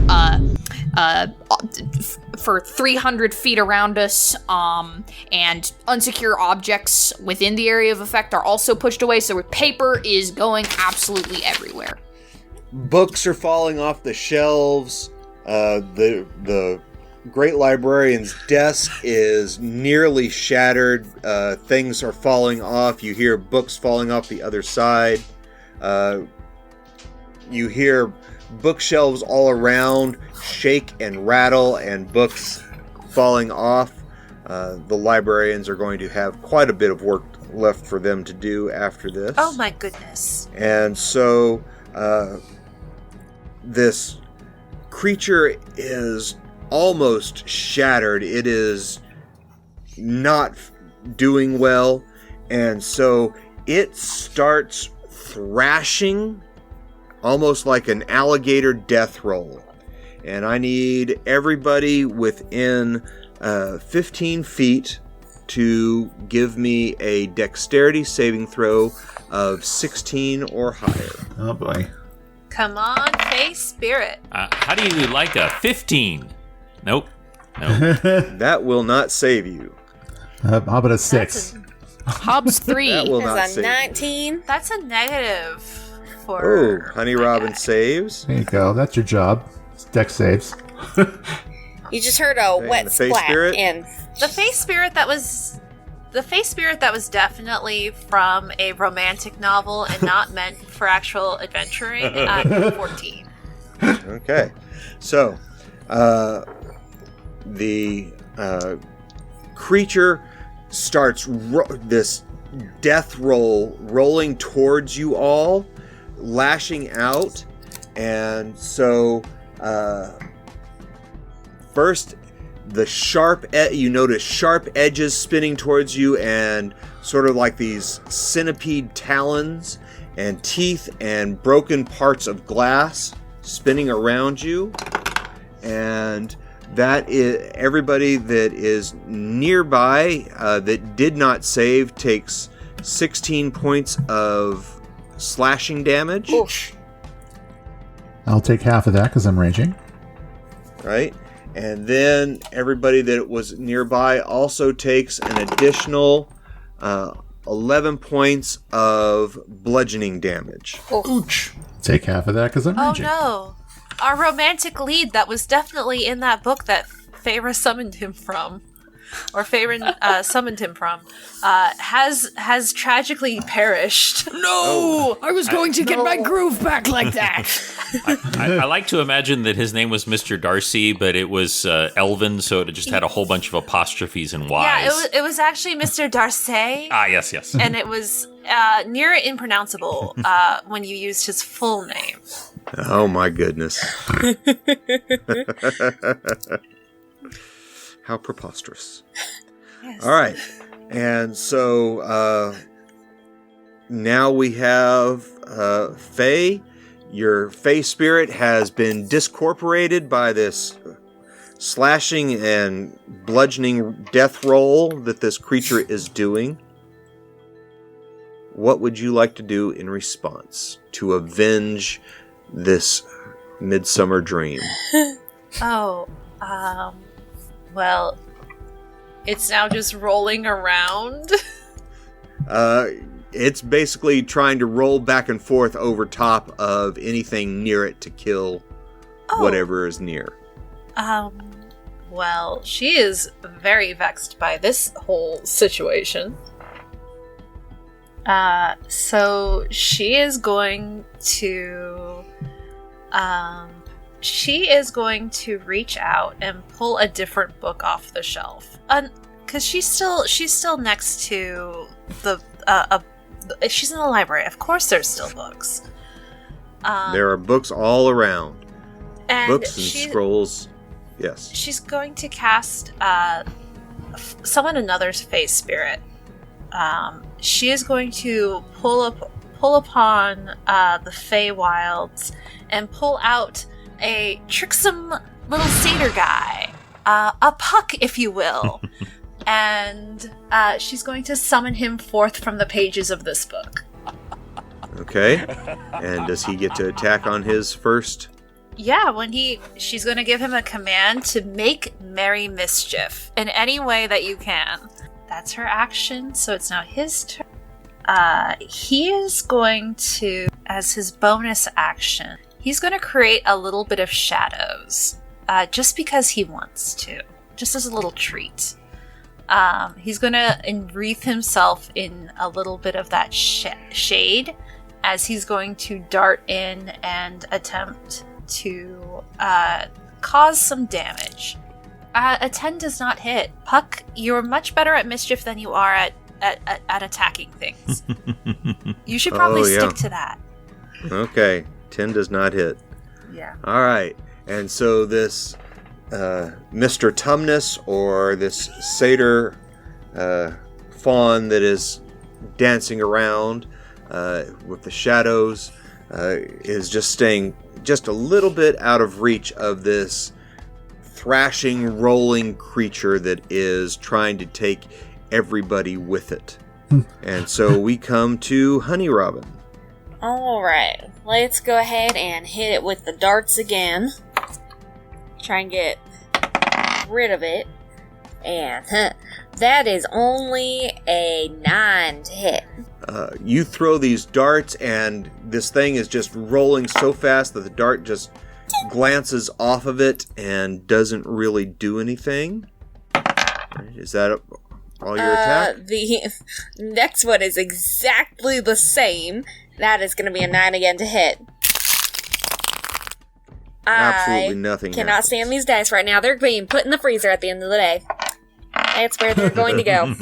for 300 feet around us, and unsecure objects within the area of effect are also pushed away, so paper is going absolutely everywhere. Books are falling off the shelves. The Great Librarian's desk is nearly shattered. Things are falling off. You hear books falling off the other side. You hear bookshelves all around shake and rattle, and books falling off. The librarians are going to have quite a bit of work left for them to do after this. Oh my goodness. And so this creature is almost shattered. It is not doing well, and so it starts thrashing almost like an alligator death roll. And I need everybody within 15 feet to give me a dexterity saving throw of 16 or higher. Oh boy. Come on, Fae Spirit. How do you like a 15? Nope. That will not save you. How about a 6? Hob's 3. That will not That's a save 19. That's a negative you. for. Oh, Honey my Robin guy. saves. There you go. That's your job. Dex saves. You just heard a Okay, wet the Fae splat, Spirit? and The Fae Spirit that was definitely from a romantic novel and not meant for actual adventuring at 14. Okay. So, the creature starts this death roll rolling towards you all, lashing out. And so, first, the sharp, you notice sharp edges spinning towards you, and sort of like these centipede talons and teeth and broken parts of glass spinning around you. And that is everybody that is nearby that did not save takes 16 points of slashing damage. oof. I'll take half of that because I'm raging. Right? And then everybody that was nearby also takes an additional 11 points of bludgeoning damage. Ouch. Take half of that because I'm Oh raging. no. Our romantic lead that was definitely in that book that Feyre summoned him from, or Feyre summoned him from, has tragically perished. No! I was going to get my groove back like that. I like to imagine that his name was Mr. Darcy, but it was Elven, so it just had a whole bunch of apostrophes and Y's. Yeah, it was actually Mr. Darcy. Yes. And it was near impronounceable when you used his full name. Oh my goodness. How preposterous. Yes. All right. And so now we have Faye. Your Fey Spirit has been discorporated by this slashing and bludgeoning death roll that this creature is doing. What would you like to do in response to avenge this midsummer dream? Well, it's now just rolling around. It's basically trying to roll back and forth over top of anything near it to kill whatever is near. Well, she is very vexed by this whole situation. So she is going to reach out and pull a different book off the shelf. Because she's still next to she's in the library. Of course there's still books. There are books all around. And books and scrolls. Yes. She's going to cast summon another Fey Spirit. She is going to pull upon the Feywilds and pull out a tricksome little satyr guy, a puck, if you will, and she's going to summon him forth from the pages of this book. Okay. And does he get to attack on his first? Yeah, she's going to give him a command to make merry mischief in any way that you can. That's her action, so it's now his turn. He is going to, as his bonus action, he's going to create a little bit of shadows, just because he wants to, just as a little treat. He's going to enwreath himself in a little bit of that shade, as he's going to dart in and attempt to cause some damage. A 10 does not hit. Puck, you're much better at mischief than you are at attacking things. You should probably stick to that. Okay, 10 does not hit. Yeah. All right, and so this Mr. Tumnus, or this satyr fawn that is dancing around with the shadows, is just staying just a little bit out of reach of this thrashing, rolling creature that is trying to take everybody with it. And so we come to Honey Robin. Alright, let's go ahead and hit it with the darts again. Try and get rid of it. And that is only a 9 to hit. You throw these darts, and this thing is just rolling so fast that the dart just glances off of it and doesn't really do anything. Is that all your attack? The next one is exactly the same. That is going to be a 9 again to hit. Absolutely nothing. Cannot happens. stand these dice right now. They're being put in the freezer at the end of the day. That's where they're going to go.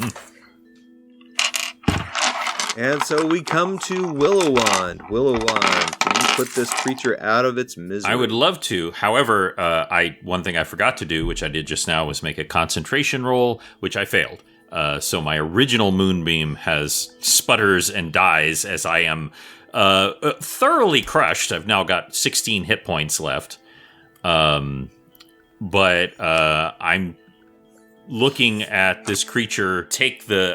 And so we come to Willowand. Willowand, can you put this creature out of its misery? I would love to. However, one thing I forgot to do, which I did just now, was make a concentration roll, which I failed. So my original moonbeam has sputters and dies as I am thoroughly crushed. I've now got 16 hit points left. But I'm looking at this creature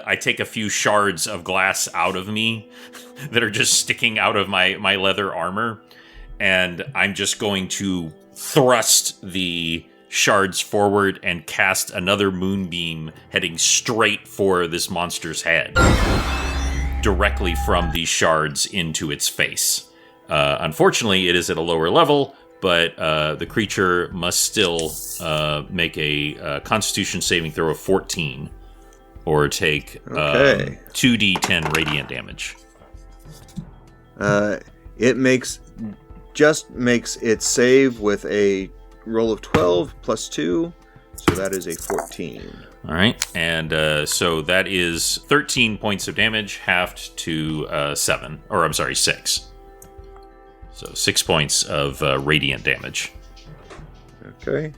I take a few shards of glass out of me that are just sticking out of my leather armor, and I'm just going to thrust the shards forward and cast another moonbeam heading straight for this monster's head, directly from these shards into its face. Unfortunately, it is at a lower level, but the creature must still make a Constitution saving throw of 14, or take 2d10 radiant damage. It makes its save with a roll of 12 plus 2, so that is a 14. All right, and so that is 13 points of damage, halved to 6. So 6 points of radiant damage. Okay.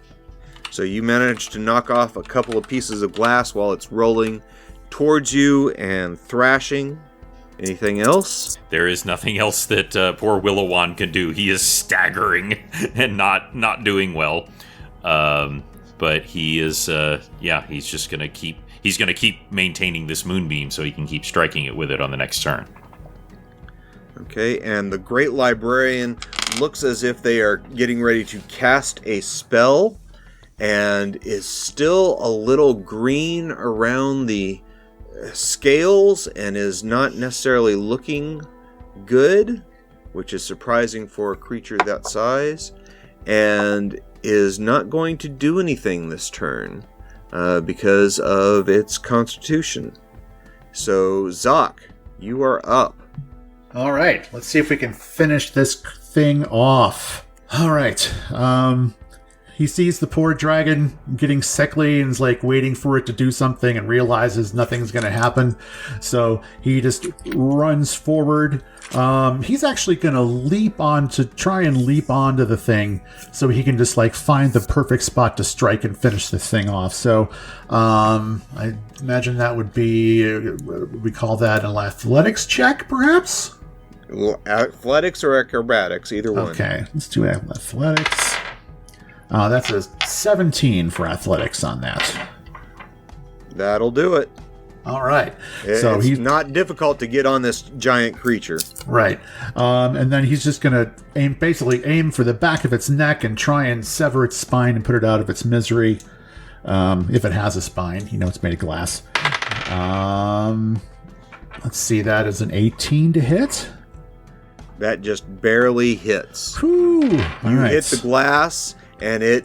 So you managed to knock off a couple of pieces of glass while it's rolling towards you and thrashing. Anything else? There is nothing else that poor Willowand can do. He is staggering and not doing well. But he is, he's just gonna keep maintaining this moonbeam so he can keep striking it with it on the next turn. Okay, and the Great Librarian looks as if they are getting ready to cast a spell and is still a little green around the scales and is not necessarily looking good, which is surprising for a creature that size, and is not going to do anything this turn because of its constitution. So, Xok, you are up. All right, let's see if we can finish this thing off. All right, he sees the poor dragon getting sickly and is like waiting for it to do something and realizes nothing's going to happen. So he just runs forward. He's actually going to try and leap onto the thing so he can just like find the perfect spot to strike and finish this thing off. So I imagine that would be, we call that an athletics check, perhaps? Well, athletics or acrobatics, either one. Okay, let's do athletics. That's a 17 for athletics on that. That'll do it. All right. So he's not difficult to get on this giant creature. Right. And then he's just going to aim for the back of its neck and try and sever its spine and put it out of its misery. If it has a spine. It's made of glass. Let's see. That is an 18 to hit. That just barely hits. Whew. All you right. hit the glass, and it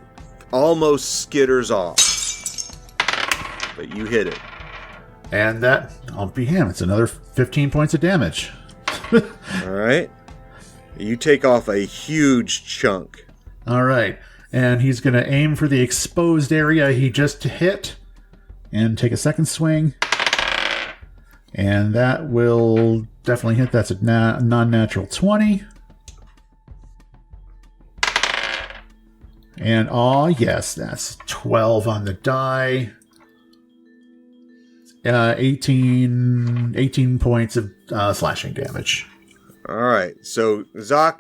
almost skitters off. But you hit it. And that, I'll be him. It's another 15 points of damage. All right. You take off a huge chunk. All right. And he's going to aim for the exposed area he just hit and take a second swing. And that will definitely hit. That's a non-natural 20. And, yes, that's 12 on the die. 18 points of slashing damage. All right. So, Xok,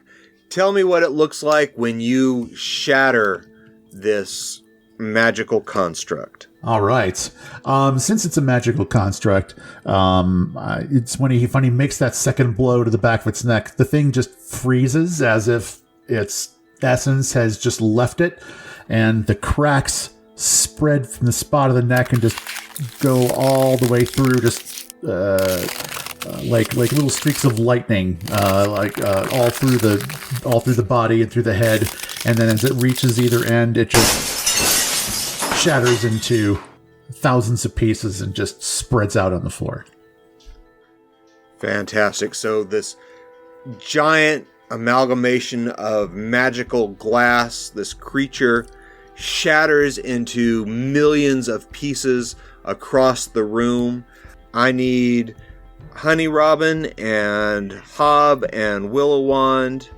tell me what it looks like when you shatter this magical construct. All right. Since it's a magical construct, it's when he makes that second blow to the back of its neck, the thing just freezes as if its essence has just left it, and the cracks spread from the spot of the neck and just go all the way through, just like little streaks of lightning, all through the body and through the head, and then as it reaches either end, it just shatters into thousands of pieces and just spreads out on the floor. Fantastic. So this giant amalgamation of magical glass, this creature shatters into millions of pieces across the room. I need Honey Robin and Hob and Willowand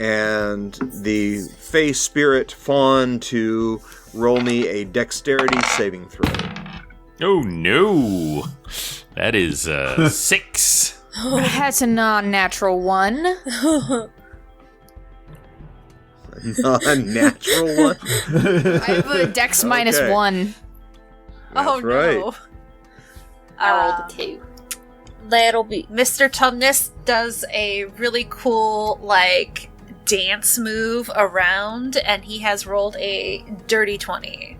and the Fey Spirit Fawn to roll me a dexterity saving throw. Oh no! That is 6. That's a non-natural one. Non-natural one? I have a dex minus Okay. 1. Oh, right. no. I rolled a 2. That'll be. Mr. Tumnus does a really cool, dance move around, and he has rolled a dirty 20.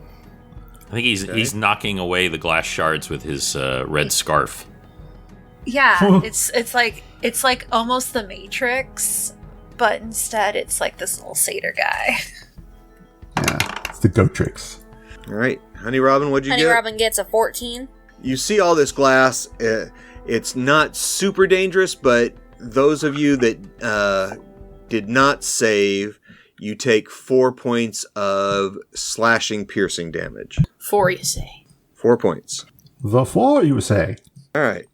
I think he's knocking away the glass shards with his red scarf. Yeah, it's like almost the Matrix, but instead it's like this little satyr guy. Yeah, it's the Gotrix. All right. Honey Robin, what'd you Honey get? Robin gets a 14. You see all this glass. It's not super dangerous, but those of you that did not save, you take 4 points of slashing piercing damage. 4, you say. 4 points. The four, you say. All right.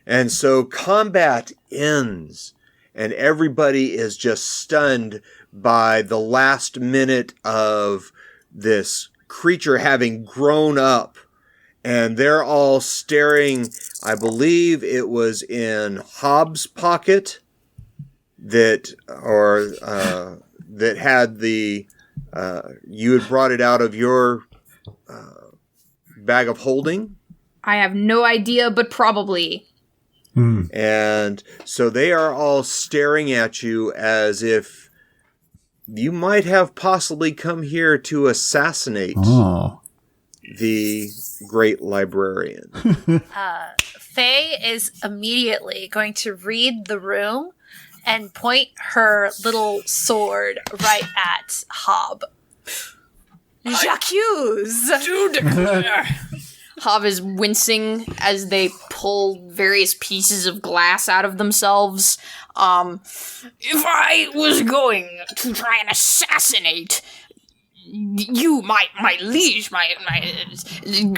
And so combat ends, and everybody is just stunned by the last minute of this creature having grown up And they're all staring. I believe it was in Hob's pocket that had the you had brought it out of your bag of holding. I have no idea, but probably. And so they are all staring at you as if you might have possibly come here to assassinate the great librarian. Faye is immediately going to read the room and point her little sword right at Hob. J'accuse! Do declare. Hob is wincing as they pull various pieces of glass out of themselves. If I was going to try and assassinate you, my liege,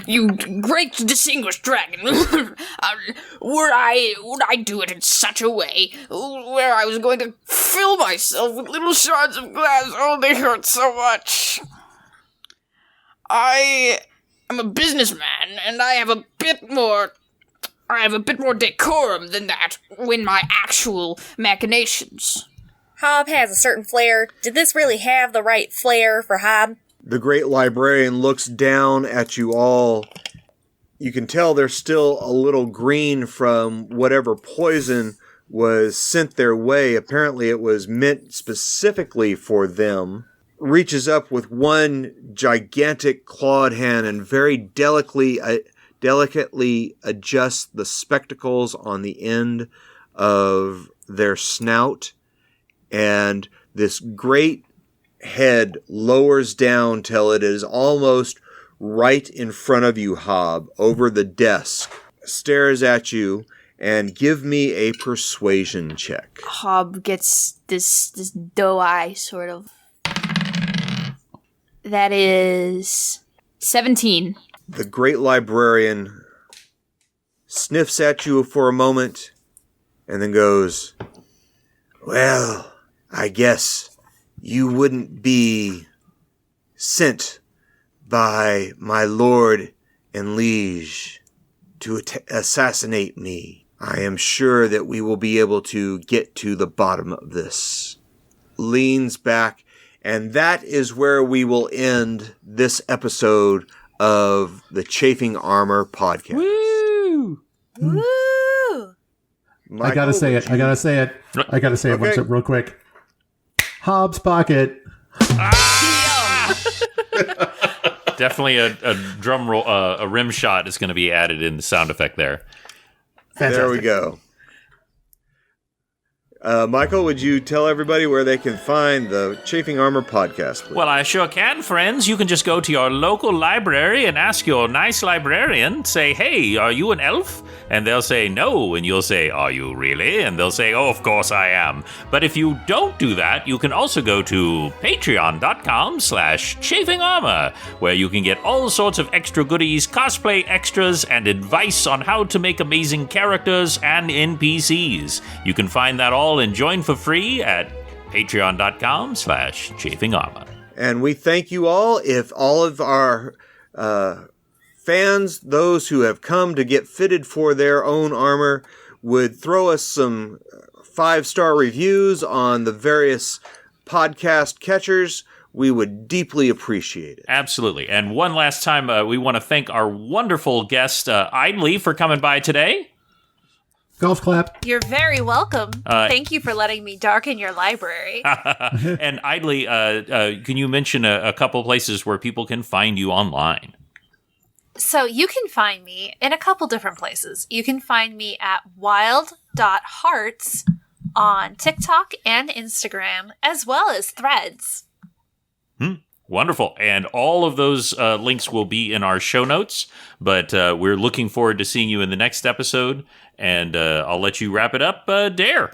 you great distinguished dragon, would I do it in such a way where I was going to fill myself with little shards of glass? Oh, they hurt so much. I am a businessman, and I have a bit more decorum than that in my actual machinations. Hob has a certain flair. Did this really have the right flair for Hob? The great librarian looks down at you all. You can tell they're still a little green from whatever poison was sent their way. Apparently it was meant specifically for them. Reaches up with one gigantic clawed hand and very delicately adjusts the spectacles on the end of their snout. And this great head lowers down till it is almost right in front of you, Hob, over the desk, stares at you, and give me a persuasion check. Hob gets this doe eye, sort of. That is 17. The great librarian sniffs at you for a moment and then goes, "Well, I guess you wouldn't be sent by my lord and liege to assassinate me. I am sure that we will be able to get to the bottom of this." Leans back, and that is where we will end this episode of the Chafing Armor podcast. Woo! Woo! I gotta say it. Okay. Real quick. Hob's pocket. Definitely a drum roll, a rim shot is going to be added in the sound effect there. Fantastic. There we go. Michael, would you tell everybody where they can find the Chafing Armor podcast, please? Well, I sure can, friends. You can just go to your local library and ask your nice librarian, say, "Hey, are you an elf?" And they'll say, "No." And you'll say, "Are you really?" And they'll say, "Oh, of course I am." But if you don't do that, you can also go to patreon.com/chafingarmor, where you can get all sorts of extra goodies, cosplay extras, and advice on how to make amazing characters and NPCs. You can find that all and join for free at patreon.com/chafingarmor. And we thank you all. If all of our fans, those who have come to get fitted for their own armor, would throw us some 5-star reviews on the various podcast catchers, we would deeply appreciate it. Absolutely. And one last time, we want to thank our wonderful guest, Idly, for coming by today. Golf clap. You're very welcome. Thank you for letting me darken your library. And Idly, can you mention a couple places where people can find you online? So you can find me in a couple different places. You can find me at wild.hearts on TikTok and Instagram, as well as Threads. Wonderful. And all of those links will be in our show notes, but we're looking forward to seeing you in the next episode, and I'll let you wrap it up, Dare.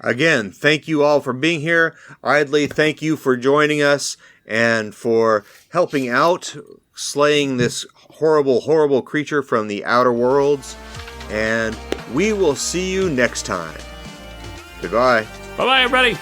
Again, thank you all for being here. Idly, thank you for joining us and for helping out, slaying this horrible, horrible creature from the outer worlds. And we will see you next time. Goodbye. Bye-bye, everybody.